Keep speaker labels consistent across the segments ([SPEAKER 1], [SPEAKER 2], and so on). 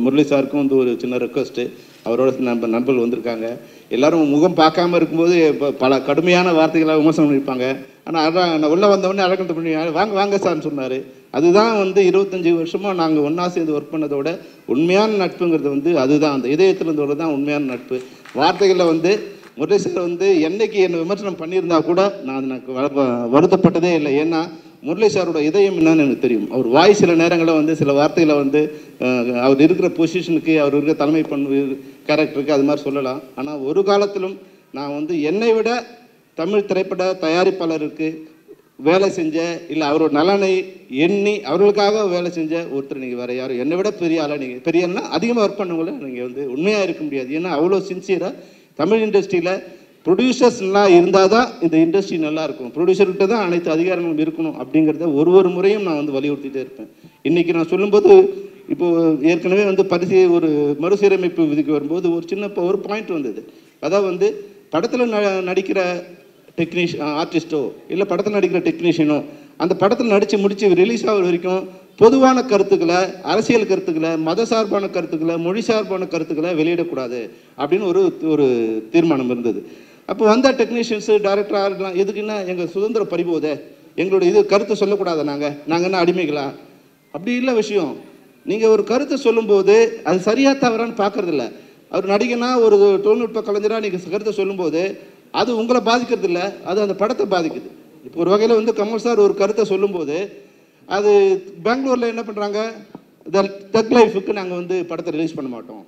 [SPEAKER 1] முரளி சாருக்கும் வந்து ஒரு சின்ன ரெக்வஸ்ட்டு, அவரோட நண்பர்கள் வந்திருக்காங்க. எல்லாரும் முகம் பார்க்காம இருக்கும்போது பல கடுமையான வார்த்தைகளாக விமர்சனம் பண்ணியிருப்பாங்க. ஆனால் அதான் நான் உள்ளே வந்தவொடனே அழகண்ட பண்ணி வாங்க வாங்க சார்னு சொன்னார். அதுதான் வந்து 25 வருஷமாக நாங்கள் ஒன்றா சேர்ந்து ஒர்க் பண்ணதோட உண்மையான நட்புங்கிறது வந்து அதுதான், அந்த இதயத்தில் இருந்தோட தான் உண்மையான நட்பு. வார்த்தைகளில் வந்து முரளி சார் வந்து என்னைக்கு என்னை விமர்சனம் பண்ணியிருந்தா கூட நான் எனக்கு வருத்தப்பட்டதே இல்லை. ஏன்னா முரளி சாரோட இதயம் என்னன்னு எனக்கு தெரியும். அவர் வாய் சில நேரங்களில் வந்து சில வார்த்தைகளை வந்து அவர் இருக்கிற பொசிஷனுக்கு, அவர் இருக்கிற தலைமை பண்பு கேரக்டருக்கு அது மாதிரி சொல்லலாம். ஆனால் ஒரு காலத்திலும் நான் வந்து என்னை விட தமிழ் திரைப்பட தயாரிப்பாளருக்கு வேலை செஞ்ச, இல்லை அவரோட நலனை எண்ணி அவர்களுக்காக வேலை செஞ்ச ஒருத்தர் நீங்கள் வேறு யாரும் என்னை விட பெரிய ஆளாக நீங்கள் பெரியன்னா அதிகமாக ஒர்க் பண்ணவங்கள நீங்கள் வந்து உண்மையாக இருக்க முடியாது. ஏன்னா அவ்வளோ சின்சியராக தமிழ் இண்டஸ்ட்ரியில் ப்ரொடியூசர்ஸ்லாம் இருந்தால் தான் இந்த இண்டஸ்ட்ரி நல்லாயிருக்கும், ப்ரொடியூசர்கிட்ட தான் அனைத்து அதிகாரங்களும் இருக்கணும் அப்படிங்கிறத ஒரு முறையும் நான் வந்து வலியுறுத்திட்டே இருப்பேன். இன்றைக்கி நான் சொல்லும்போது இப்போது ஏற்கனவே வந்து ஒரு மறுசீரமைப்பு விதிக்கு வரும்போது ஒரு சின்ன ஒரு பாயிண்ட் வந்தது. அதாவது வந்து படத்தில் நடிக்கிற ஆர்டிஸ்ட்டோ இல்லை படத்தில் நடிக்கிற டெக்னீஷியனோ அந்த படத்தில் நடித்து முடித்து ரிலீஸ் ஆகிற வரைக்கும் பொதுவான கருத்துக்களை, அரசியல் கருத்துக்களை, மத சார்பான கருத்துக்களை, மொழி சார்பான கருத்துக்களை வெளியிடக்கூடாது அப்படின்னு ஒரு தீர்மானம் இருந்தது. அப்போ வந்த டெக்னீஷியன்ஸு, டைரக்டர் இருக்கலாம், எதுக்குன்னா எங்கள் சுதந்திரம் பறிபோதே, எங்களோட இது கருத்தை சொல்லக்கூடாது, நாங்கள் என்ன அடிமைகளா? அப்படி இல்லை விஷயம். நீங்கள் ஒரு கருத்தை சொல்லும்போது அது சரியாக தவறான்னு பார்க்குறதில்ல. அவர் நடிகனா ஒரு தொழில்நுட்ப கலைஞராக நீங்கள் கருத்தை சொல்லும்போது அது உங்களை பாதிக்கிறது இல்லை, அது அந்த படத்தை பாதிக்குது. இப்போ ஒரு வகையில் வந்து கமல் சார் ஒரு கருத்தை சொல்லும்போது அது பெங்களூரில் என்ன பண்ணுறாங்க, தக் லைஃபுக்கு நாங்கள் வந்து படத்தை ரிலீஸ் பண்ண மாட்டோம்.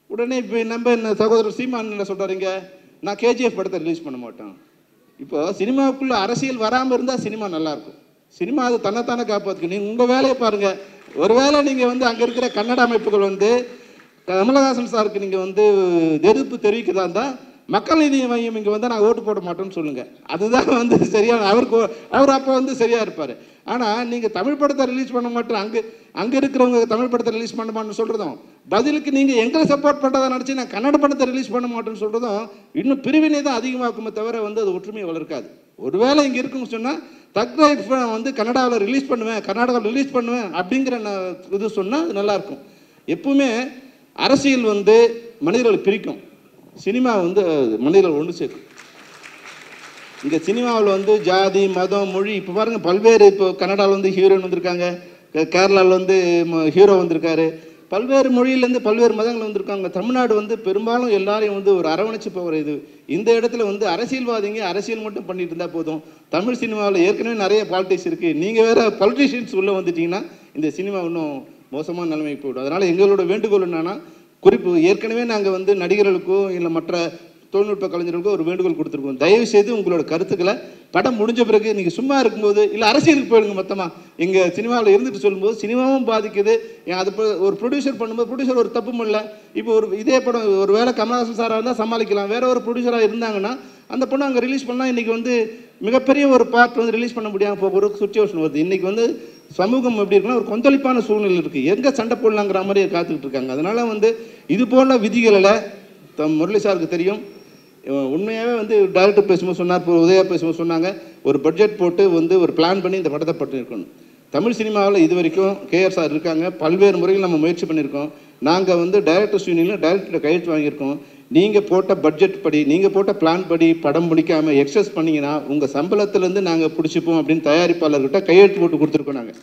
[SPEAKER 1] உடனே இப்போ நம்ம என்ன சகோதரர் சீமான் என்ன சொல்கிறாருங்க, நான் கேஜிஎஃப் படத்தை ரிலீஸ் பண்ண மாட்டோம். இப்போ சினிமாவுக்குள்ளே அரசியல் வராமல் இருந்தால் சினிமா நல்லாயிருக்கும். சினிமா அது தன்னைத்தானே காப்பாற்றுக்கு. நீங்கள் உங்கள் வேலையை பாருங்கள். ஒருவேளை நீங்கள் வந்து அங்கே இருக்கிற கன்னட அமைப்புகள் வந்து கமலஹாசன் சாருக்கு நீங்கள் வந்து எதிர்ப்பு தெரிவிக்கிறதா இருந்தால் மக்கள் நீதி மையம் இங்கே வந்து நாங்கள் ஓட்டு போட மாட்டோம்னு சொல்லுங்கள். அதுதான் வந்து சரியான, அவர் அப்போ வந்து சரியாக இருப்பார். ஆனால் நீங்கள் தமிழ் படத்தை ரிலீஸ் பண்ண மாட்டோம், அங்கே இருக்கிறவங்க தமிழ் படத்தை ரிலீஸ் பண்ண மாட்டோம்னு சொல்கிறதும், பதிலுக்கு நீங்கள் எங்களை சப்போர்ட் பண்ணுறதை நினச்சி நான் கன்னட படத்தை ரிலீஸ் பண்ண மாட்டேன்னு சொல்கிறதும் இன்னும் பிரிவினை தான் அதிகமாக்குமே தவிர வந்து அது ஒற்றுமையை வளர்க்காது. ஒருவேளை இங்கே இருக்குன்னு சொன்னால் தக் லைஃப் வந்து கன்னடாவில் ரிலீஸ் பண்ணுவேன், கர்நாடகாவில் ரிலீஸ் பண்ணுவேன் அப்படிங்கிற இது சொன்னால் அது நல்லாயிருக்கும். எப்பவுமே அரசியல் வந்து மனிதர்களை பிரிக்கும், சினிமா வந்து மனிதர்கள் ஒன்று சேர்க்கும். இங்கே சினிமாவில் வந்து ஜாதி, மதம், மொழி, இப்போ பாருங்கள் பல்வேறு, இப்போ கன்னடாவில் வந்து ஹீரோயின் வந்திருக்காங்க, கேரளாவில் வந்து ஹீரோ வந்திருக்காரு, பல்வேறு மொழியிலேருந்து பல்வேறு மதங்கள் வந்திருக்காங்க. தமிழ்நாடு வந்து பெரும்பாலும் எல்லாரையும் வந்து ஒரு அரவணைச்சு போகிற இது. இந்த இடத்துல வந்து அரசியல்வாதிங்க அரசியல் மட்டும் பண்ணிட்டு இருந்தால் போதும். தமிழ் சினிமாவில் ஏற்கனவே நிறைய பாலிடிக்ஸ் இருக்குது, நீங்கள் வேறு பொலிட்டிஷியன்ஸ் உள்ளே வந்துட்டிங்கன்னா இந்த சினிமா இன்னும் மோசமான நிலைமைக்கு போய்டும். அதனால் எங்களோட வேண்டுகோள் என்னன்னா, குறிப்பு ஏற்கனவே நாங்கள் வந்து நடிகர்களுக்கோ இல்லை மற்ற தொழில்நுட்ப கலைஞர்களுக்கோ ஒரு வேண்டுகோள் கொடுத்துருக்கோம். தயவு செய்து உங்களோட கருத்துக்களை படம் முடிஞ்ச பிறகு நீங்கள் சும்மா இருக்கும்போது இல்லை அரசியலுக்கு போயிடுங்க. மொத்தமாக எங்கள் சினிமாவில் இருந்துட்டு சொல்லும்போது சினிமாவும் பாதிக்குது. அது ஒரு ப்ரொடியூசர் பண்ணும்போது ப்ரொடியூசர் ஒரு தப்பும் இல்லை. இப்போ இதே படம் ஒரு வேளை கமல்ஹாசன் சாராக இருந்தால் சமாளிக்கலாம், வேற ஒரு ப்ரொடியூசராக இருந்தாங்கன்னா அந்த படம் அங்கே ரிலீஸ் பண்ணால் இன்றைக்கி வந்து மிகப்பெரிய ஒரு பார்ட் வந்து ரிலீஸ் பண்ண முடியாமல் போகிற ஒரு சுச்சுவேஷன் வருது. இன்றைக்கி வந்து சமூகம் எப்படி இருக்குன்னா ஒரு கொந்தளிப்பான சூழ்நிலை இருக்குது, எங்கே சண்டை போடலாங்கிற மாதிரியே காத்துக்கிட்டு இருக்காங்க. அதனால் வந்து இது போல விதிகளில் முரளி சாருக்கு தெரியும். உண்மையாகவே வந்து டைரக்டர் பேசும்போது சொன்னார், உதயா பேசும்போது சொன்னாங்க, ஒரு பட்ஜெட் போட்டு வந்து ஒரு பிளான் பண்ணி இந்த படத்தை பண்ணியிருக்கணும். தமிழ் சினிமாவில் இது வரைக்கும் கேஆர் சார் இருக்காங்க, பல்வேறு முறைகள் நம்ம முயற்சி பண்ணியிருக்கோம். நாங்கள் வந்து டைரக்டர்ஸ் யூனியனில் டைரக்டர் கையெழுத்து வாங்கியிருக்கோம். நீங்கள் போட்ட பட்ஜெட் படி, நீங்கள் போட்ட பிளான் படி படம் முடிக்காமல் எக்ஸஸ் பண்ணிங்கன்னா உங்கள் சம்பளத்துலேருந்து நாங்கள் பிடிச்சிப்போம் அப்படின்னு தயாரிப்பாளர்கிட்ட கையெழுத்து போட்டு கொடுத்துருக்கோம். நாங்கள்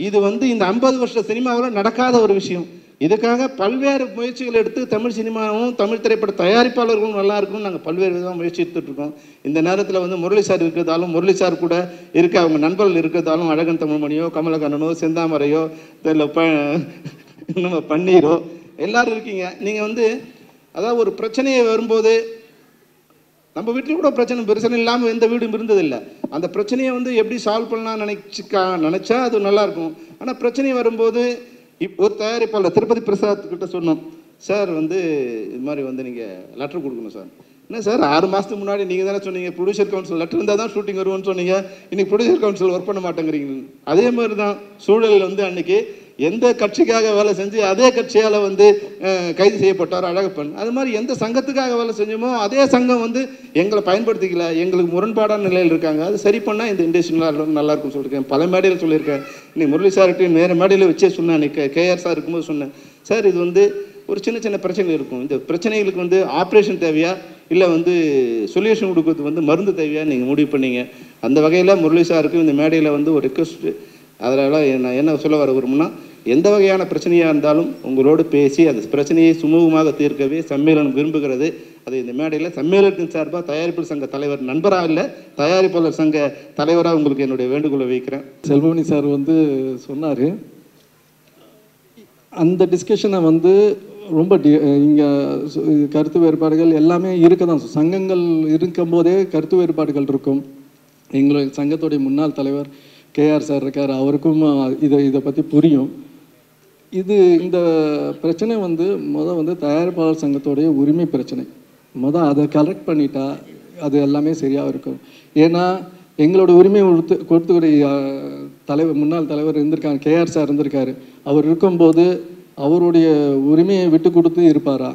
[SPEAKER 1] இது வந்து இந்த 50 வருஷ சினிமாவில் நடக்காத ஒரு விஷயம். இதுக்காக பல்வேறு முயற்சிகள் எடுத்து தமிழ் சினிமாவும் தமிழ் திரைப்பட தயாரிப்பாளர்களும் நல்லா இருக்கணும்னு நாங்கள் பல்வேறு விதமாக முயற்சி எடுத்துகிட்ருக்கோம். இந்த நேரத்தில் வந்து முரளி சார் இருக்கிறதாலும், முரளி சார் கூட இருக்க அவங்க நண்பர்கள் இருக்கிறதாலும், அழகன் தமிழ்மணியோ, கமலக்கண்ணனோ, செந்தாமரையோ, இல்லை நம்ம பன்னீரோ எல்லோரும் இருக்கீங்க. நீங்கள் வந்து அதாவது ஒரு பிரச்சனையை வரும்போது நம்ம வீட்டில் கூட பிரச்சனை இல்லாமல் எந்த வீடும் இருந்ததில்லை. அந்த பிரச்சனையை வந்து எப்படி சால்வ் பண்ணலாம் நினச்சா அது நல்லாயிருக்கும். ஆனால் பிரச்சனை வரும்போது ஒரு தயாரிப்பாளர் திருப்பதி பிரசாத் கிட்ட சொன்னோம், சார் வந்து இது மாதிரி வந்து நீங்கள் லெட்டர் கொடுக்கணும் சார். என்ன சார் 6 மாதத்துக்கு முன்னாடி நீங்கள் தானே சொன்னீங்க ப்ரொடியூசர் கவுன்சில் லெட்டர் இருந்தால் தான் ஷூட்டிங் வருவோன்னு சொன்னீங்க, இன்றைக்கி ப்ரொடியூசர் கவுன்சில் ஒர்க் பண்ண மாட்டேங்கிறீங்க. அதே மாதிரி தான் சூழலில் வந்து அன்றைக்கி எந்த கட்சிக்காக வேலை செஞ்சு அதே கட்சியால் வந்து கைது செய்யப்பட்டார் அழகப்பன். அது மாதிரி எந்த சங்கத்துக்காக வேலை செஞ்சோமோ அதே சங்கம் வந்து எங்களை பயன்படுத்திக்கல, எங்களுக்கு முரண்பாடான நிலையில் இருக்காங்க, அது சரி பண்ணால் இந்த இண்டஸ்ட்ரி நல்லா இருக்கும்னு சொல்லியிருக்கேன். பல மேடையில் சொல்லியிருக்கேன். இன்னைக்கு முரளி சார்கிட்டையும் வேறு மேடையில் வச்சே சொன்னேன். அன்றைக்கி கேஆர் சார் இருக்கும்போது சொன்னேன், சார் இது வந்து ஒரு சின்ன சின்ன பிரச்சனை இருக்கும், இந்த பிரச்சனைகளுக்கு வந்து ஆப்ரேஷன் தேவையா இல்லை வந்து சொல்யூஷன் கொடுக்கறது வந்து மருந்து தேவையா நீங்கள் முடிவு பண்ணீங்க. அந்த வகையில் முரளி சாருக்கு இந்த மேடையில் வந்து ஒரு ரெக்வஸ்ட்டு. அதனால் நான் என்ன சொல்ல வர விரும்புனா, எந்த வகையான பிரச்சனையாக இருந்தாலும் உங்களோடு பேசி அந்த பிரச்சனையை சுமூகமாக தீர்க்கவே சம்மேளனம் விரும்புகிறது. அது இந்த மேடையில் சம்மேளனத்தின் சார்பாக தயாரிப்பாளர் சங்க தலைவர் நண்பராக இல்லை, தயாரிப்பாளர் சங்க தலைவராக உங்களுக்கு என்னுடைய வேண்டுகோளை வைக்கிறேன்.
[SPEAKER 2] செல்வமணி சார் வந்து சொன்னார், அந்த டிஸ்கஷனை வந்து ரொம்ப இங்கே கருத்து வேறுபாடுகள் எல்லாமே இருக்க தான். சங்கங்கள் இருக்கும்போதே கருத்து வேறுபாடுகள் இருக்கும். எங்களுடைய சங்கத்துடைய முன்னாள் தலைவர் கேஆர் சார் இருக்கார், அவருக்கும் இதை பற்றி புரியும். இந்த பிரச்சனை வந்து வந்து தயாரிப்பாளர் சங்கத்தோடைய உரிமை பிரச்சனை. அதை கரெக்ட் பண்ணிட்டா அது எல்லாமே சரியாக இருக்கும். ஏன்னா எங்களோட உரிமையை கொடுத்துக்கூடிய தலைவர் முன்னாள் தலைவர் இருந்திருக்காங்க, கேஆர் சார் இருந்திருக்காரு. அவர் இருக்கும்போது அவருடைய உரிமையை விட்டு கொடுத்து இருப்பாரா?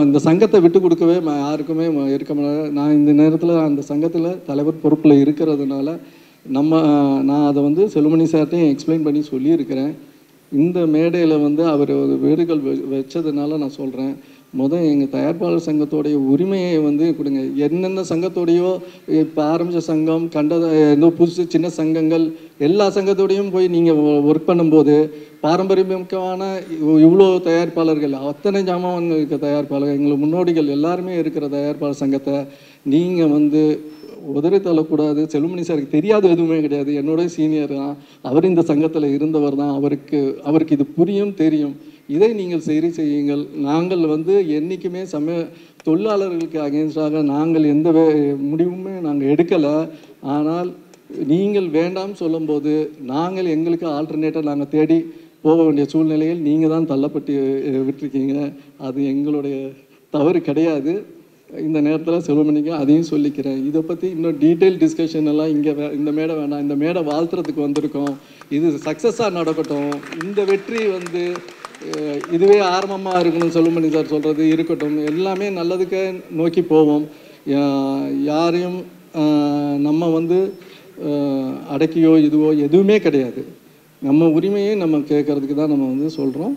[SPEAKER 2] அந்த சங்கத்தை விட்டு கொடுக்கவே யாருக்குமே இருக்க முடியாது. நான் இந்த நேரத்தில் அந்த சங்கத்தில் தலைவர் பொறுப்பில் இருக்கிறதுனால நான் அதை வந்து செல்வமணி சார்ட்டையும் எக்ஸ்பிளைன் பண்ணி சொல்லியிருக்கிறேன். இந்த மேடையில் வந்து அவர் வீடுகள் வச்சதுனால நான் சொல்கிறேன், எங்கள் தயாரிப்பாளர் சங்கத்தோடைய உரிமையை வந்து கொடுங்க. என்னென்ன சங்கத்தோடையோ இப்போ ஆரம்பித்த சங்கம் இன்னும் புதுசு சின்ன சங்கங்கள் எல்லா சங்கத்தோடையும் போய் நீங்கள் ஒர்க் பண்ணும்போது பாரம்பரியமிக்கமான இவ்வளோ தயாரிப்பாளர்கள் அத்தனை ஜாமான் இருக்க தயாரிப்பாளர்கள் எங்களுக்கு முன்னோடிகள் எல்லாருமே இருக்கிற தயாரிப்பாளர் சங்கத்தை நீங்கள் வந்து உதறி தள்ளக்கூடாது. செல்வமணி சாருக்கு தெரியாது எதுவுமே கிடையாது, என்னோட சீனியர் தான், அவர் இந்த சங்கத்தில் இருந்தவர் தான், அவருக்கு இது புரியும் தெரியும். இதை நீங்கள் சரி செய்யுங்கள். நாங்கள் வந்து என்றைக்குமே தொழிலாளர்களுக்கு அகேன்ஸ்டாக நாங்கள் எந்த முடிவுமே நாங்கள் எடுக்கலை. ஆனால் நீங்கள் வேண்டாம் சொல்லும்போது நாங்கள் எங்களுக்கு ஆல்டர்னேட்டாக நாங்கள் தேடி போக வேண்டிய சூழ்நிலையில் நீங்கள் தான் தள்ளப்பட்டு விட்டுருக்கீங்க. அது எங்களுடைய தவறு கிடையாது. இந்த நேரத்தில் செல்வமணிக்கு அதையும் சொல்லிக்கிறேன். இதை பற்றி இன்னும் டீட்டெயில் டிஸ்கஷன் எல்லாம் இந்த மேடை வேண்டாம். இந்த மேடை வாழ்த்துறதுக்கு வந்திருக்கோம். இது சக்ஸஸாக நடக்கட்டும். இந்த வெற்றி வந்து இதுவே ஆரம்பமாக இருக்கணும். செல்வமணி சார் சொல்கிறது இருக்கட்டும். எல்லாமே நல்லதுக்கு நோக்கி போவோம். யாரையும் நம்ம வந்து அடக்கியோ இதுவோ எதுவுமே கிடையாது. நம்ம உரிமையை நம்ம கேட்குறதுக்கு தான் நம்ம வந்து சொல்கிறோம்.